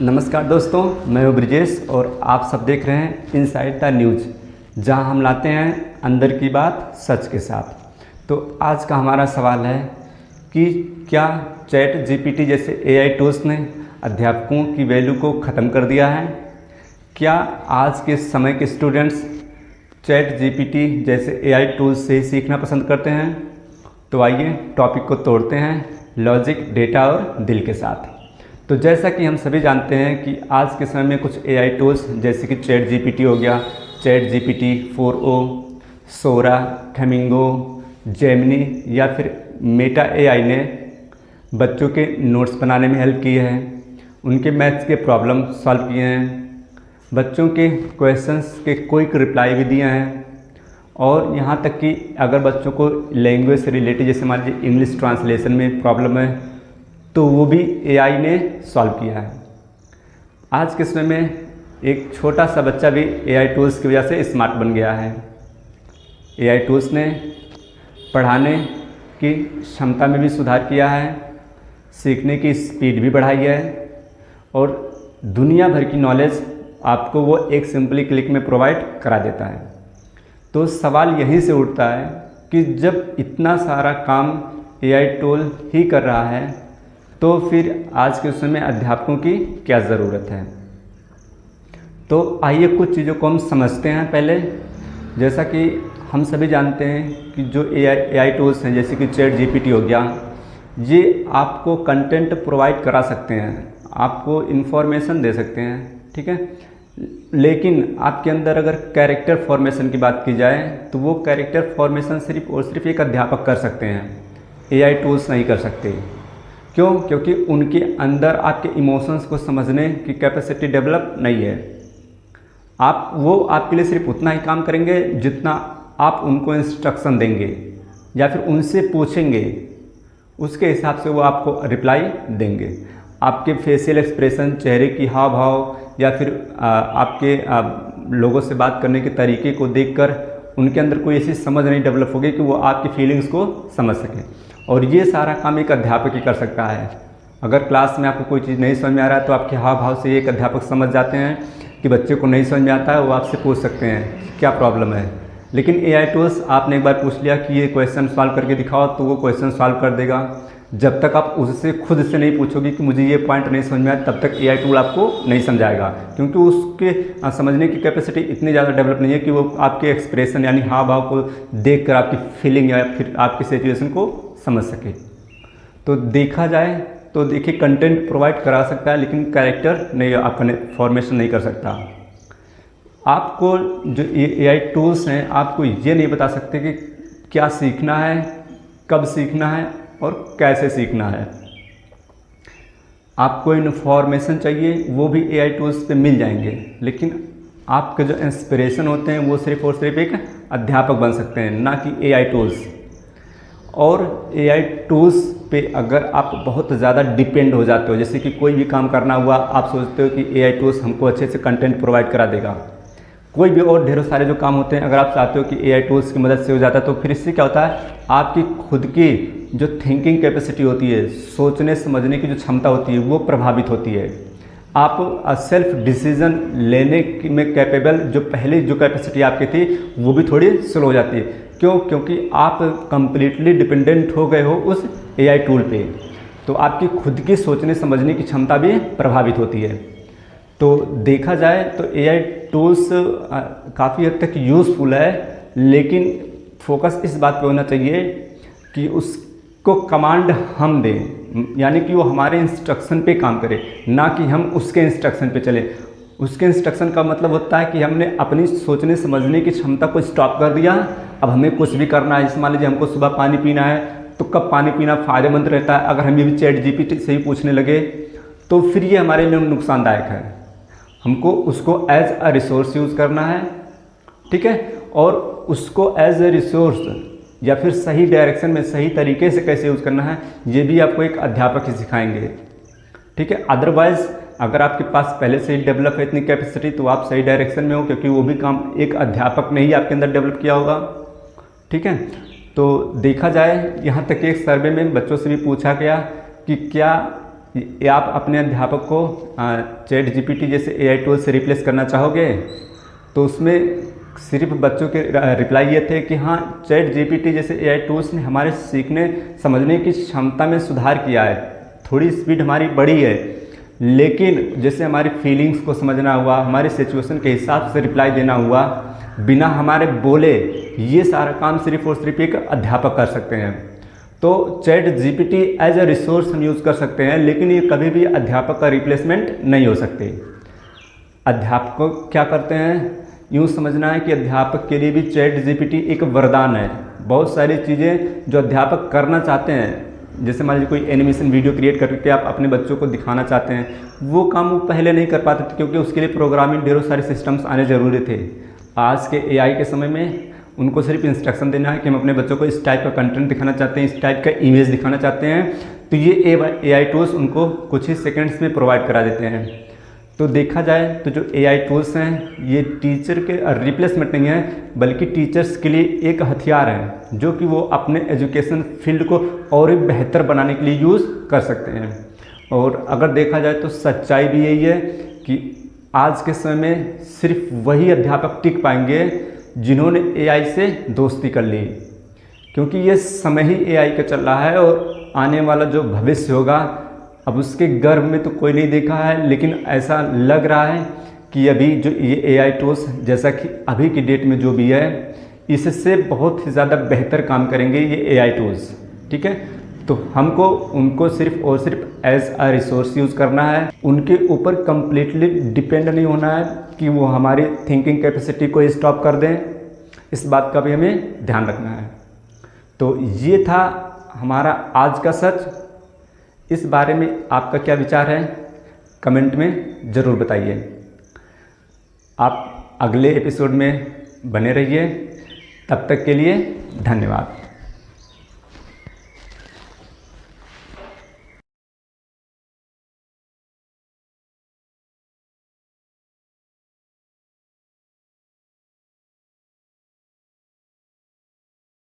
नमस्कार दोस्तों, मैं हूं ब्रिजेश और आप सब देख रहे हैं इनसाइड द न्यूज़, जहां हम लाते हैं अंदर की बात सच के साथ। तो आज का हमारा सवाल है कि क्या चैट जीपीटी जैसे एआई टूल्स ने अध्यापकों की वैल्यू को ख़त्म कर दिया है? क्या आज के समय के स्टूडेंट्स चैट जीपीटी जैसे एआई टूल्स से ही सीखना पसंद करते हैं? तो आइए टॉपिक को तोड़ते हैं लॉजिक, डेटा और दिल के साथ। तो जैसा कि हम सभी जानते हैं कि आज के समय में कुछ एआई टूल्स जैसे कि चैट जीपीटी हो गया, चैट जीपीटी 4o, सोरा, फ्लेमिंगो, जेमिनी या फिर मेटा एआई ने बच्चों के नोट्स बनाने में हेल्प की है, उनके मैथ्स के प्रॉब्लम सॉल्व किए हैं, बच्चों के क्वेश्चंस के क्विक रिप्लाई भी दिए हैं, और यहाँ तक कि अगर बच्चों को लैंग्वेज से रिलेटेड जैसे मान लीजिए इंग्लिश ट्रांसलेशन में प्रॉब्लम है तो वो भी एआई ने सॉल्व किया है। आज के समय में एक छोटा सा बच्चा भी एआई टूल्स की वजह से स्मार्ट बन गया है। एआई टूल्स ने पढ़ाने की क्षमता में भी सुधार किया है, सीखने की स्पीड भी बढ़ाई है और दुनिया भर की नॉलेज आपको वो एक सिंपली क्लिक में प्रोवाइड करा देता है। तो सवाल यहीं से उठता है कि जब इतना सारा काम एआई टूल ही कर रहा है तो फिर आज के समय अध्यापकों की क्या ज़रूरत है? तो आइए कुछ चीज़ों को हम समझते हैं पहले। जैसा कि हम सभी जानते हैं कि जो एआई टूल्स हैं जैसे कि चैट जीपीटी हो गया, ये आपको कंटेंट प्रोवाइड करा सकते हैं, आपको इन्फॉर्मेशन दे सकते हैं, ठीक है। लेकिन आपके अंदर अगर कैरेक्टर फॉर्मेशन की बात की जाए तो वो कैरेक्टर फॉर्मेशन सिर्फ और सिर्फ एक अध्यापक कर सकते हैं, एआई टूल्स नहीं कर सकते। क्यों? क्योंकि उनके अंदर आपके इमोशंस को समझने की कैपेसिटी डेवलप नहीं है। वो आपके लिए सिर्फ उतना ही काम करेंगे जितना आप उनको इंस्ट्रक्शन देंगे या फिर उनसे पूछेंगे, उसके हिसाब से वो आपको रिप्लाई देंगे। आपके फेशियल एक्सप्रेशन, चेहरे की हाव भाव या फिर आपके लोगों से बात करने के तरीके को देखकर उनके अंदर कोई ऐसी समझ नहीं डेवलप होगी कि वो आपकी फीलिंग्स को समझ सकें। और ये सारा काम एक अध्यापक ही कर सकता है। अगर क्लास में आपको कोई चीज़ नहीं समझ में आ रहा है तो आपके हाव भाव से एक अध्यापक समझ जाते हैं कि बच्चे को नहीं समझ में आता है, वो आपसे पूछ सकते हैं क्या प्रॉब्लम है। लेकिन एआई टूल्स आपने एक बार पूछ लिया कि ये क्वेश्चन सॉल्व करके दिखाओ तो वो क्वेश्चन सॉल्व कर देगा। जब तक आप उससे खुद से नहीं पूछोगे कि मुझे ये पॉइंट नहीं समझ में आया, तब तक एआई टूल आपको नहीं समझाएगा, क्योंकि उसके समझने की कैपेसिटी इतनी ज़्यादा डेवलप नहीं है कि वो आपके एक्सप्रेशन यानी हाव भाव को देखकर आपकी फीलिंग या फिर आपकी सिचुएशन को समझ सके। तो देखा जाए तो देखिए, कंटेंट प्रोवाइड करा सकता है लेकिन कैरेक्टर नहीं, आपका फॉर्मेशन नहीं कर सकता। आपको जो एआई टूल्स हैं आपको ये नहीं बता सकते कि क्या सीखना है, कब सीखना है और कैसे सीखना है। आपको इन्फॉर्मेशन चाहिए वो भी एआई टूल्स पे मिल जाएंगे, लेकिन आपके जो इंस्पिरेशन होते हैं वो सिर्फ और सिर्फ एक अध्यापक बन सकते हैं, ना कि एआई टूल्स। और एआई टूल्स पे अगर आप बहुत ज़्यादा डिपेंड हो जाते हो, जैसे कि कोई भी काम करना हुआ आप सोचते हो कि एआई टूल्स हमको अच्छे से कंटेंट प्रोवाइड करा देगा, कोई भी और ढेरों सारे जो काम होते हैं अगर आप चाहते हो कि एआई टूल्स की मदद से हो जाता है, तो फिर इससे क्या होता है, आपकी खुद की जो थिंकिंग कैपेसिटी होती है, सोचने समझने की जो क्षमता होती है वो प्रभावित होती है। आप सेल्फ डिसीजन लेने में कैपेबल जो पहले जो कैपेसिटी आपकी थी वो भी थोड़ी स्लो हो जाती है। क्यों? क्योंकि आप कंप्लीटली डिपेंडेंट हो गए हो उस एआई टूल पे, तो आपकी खुद की सोचने समझने की क्षमता भी प्रभावित होती है। तो देखा जाए तो एआई टूल्स काफ़ी हद तक यूज़फुल है, लेकिन फोकस इस बात पे होना चाहिए कि उसको कमांड हम दें, यानी कि वो हमारे इंस्ट्रक्शन पे काम करे, ना कि हम उसके इंस्ट्रक्शन पे चले। उसके इंस्ट्रक्शन का मतलब होता है कि हमने अपनी सोचने समझने की क्षमता को स्टॉप कर दिया, अब हमें कुछ भी करना है। जैसे मान लीजिए हमको सुबह पानी पीना है, तो कब पानी पीना फ़ायदेमंद रहता है, अगर हम ये भी चैट जीपीटी से ही पूछने लगे तो फिर ये हमारे लिए नुकसानदायक है। हमको उसको एज अ रिसोर्स यूज़ करना है, ठीक है, और उसको एज ए रिसोर्स या फिर सही डायरेक्शन में सही तरीके से कैसे यूज़ करना है ये भी आपको एक अध्यापक ही सिखाएंगे, ठीक है। अदरवाइज़ अगर आपके पास पहले से ही डेवलप है इतनी कैपेसिटी तो आप सही डायरेक्शन में हो, क्योंकि वो भी काम एक अध्यापक ने ही आपके अंदर डेवलप किया होगा, ठीक है। तो देखा जाए यहाँ तक एक सर्वे में बच्चों से भी पूछा गया कि क्या या आप अपने अध्यापक को चैट जीपीटी जैसे एआई टूल से रिप्लेस करना चाहोगे, तो उसमें सिर्फ बच्चों के रिप्लाई ये थे कि हाँ, चैट जीपीटी जैसे एआई टूल्स ने हमारे सीखने समझने की क्षमता में सुधार किया है, थोड़ी स्पीड हमारी बढ़ी है, लेकिन जैसे हमारी फीलिंग्स को समझना हुआ, हमारे सिचुएशन के हिसाब से रिप्लाई देना हुआ, बिना हमारे बोले, ये सारा काम सिर्फ और सिर्फ एक अध्यापक कर सकते हैं। तो ChatGPT as a resource हम यूज़ कर सकते हैं, लेकिन ये कभी भी अध्यापक का रिप्लेसमेंट नहीं हो सकते। अध्यापक क्या करते हैं, यूँ समझना है कि अध्यापक के लिए भी चैट जीपीटी एक वरदान है। बहुत सारी चीज़ें जो अध्यापक करना चाहते हैं, जैसे मान लीजिए कोई एनिमेशन वीडियो क्रिएट करके आप अपने बच्चों को दिखाना चाहते हैं, वो काम वो पहले नहीं कर पाते थे, क्योंकि उसके लिए प्रोग्रामिंग ढेरों सारे सिस्टम्स आने ज़रूरी थे। आज के एआई के समय में उनको सिर्फ इंस्ट्रक्शन देना है कि हम अपने बच्चों को इस टाइप का कंटेंट दिखाना चाहते हैं, इस टाइप का इमेज दिखाना चाहते हैं, तो ये एआई टूल्स उनको कुछ ही सेकेंड्स में प्रोवाइड करा देते हैं। तो देखा जाए तो जो एआई टूल्स हैं ये टीचर के रिप्लेसमेंट नहीं है, बल्कि टीचर्स के लिए एक हथियार है, जो कि वो अपने एजुकेशन फील्ड को और भी बेहतर बनाने के लिए यूज़ कर सकते हैं। और अगर देखा जाए तो सच्चाई भी यही है कि आज के समय में सिर्फ वही अध्यापक टिक पाएंगे जिन्होंने एआई से दोस्ती कर ली, क्योंकि ये समय ही एआई का चल रहा है और आने वाला जो भविष्य होगा अब उसके गर्भ में तो कोई नहीं देखा है, लेकिन ऐसा लग रहा है कि अभी जो ये एआई टूल्स जैसा कि अभी की डेट में जो भी है, इससे बहुत ही ज़्यादा बेहतर काम करेंगे ये एआई टूल्स। ठीक है, तो हमको उनको सिर्फ और सिर्फ एज अ रिसोर्स यूज़ करना है, उनके ऊपर कम्प्लीटली डिपेंड नहीं होना है कि वो हमारी थिंकिंग कैपेसिटी को स्टॉप कर दें। इस बात का भी हमें ध्यान रखना है। तो ये था हमारा आज का सच। इस बारे में आपका क्या विचार है, कमेंट में ज़रूर बताइए। आप अगले एपिसोड में बने रहिए। तब तक के लिए धन्यवाद।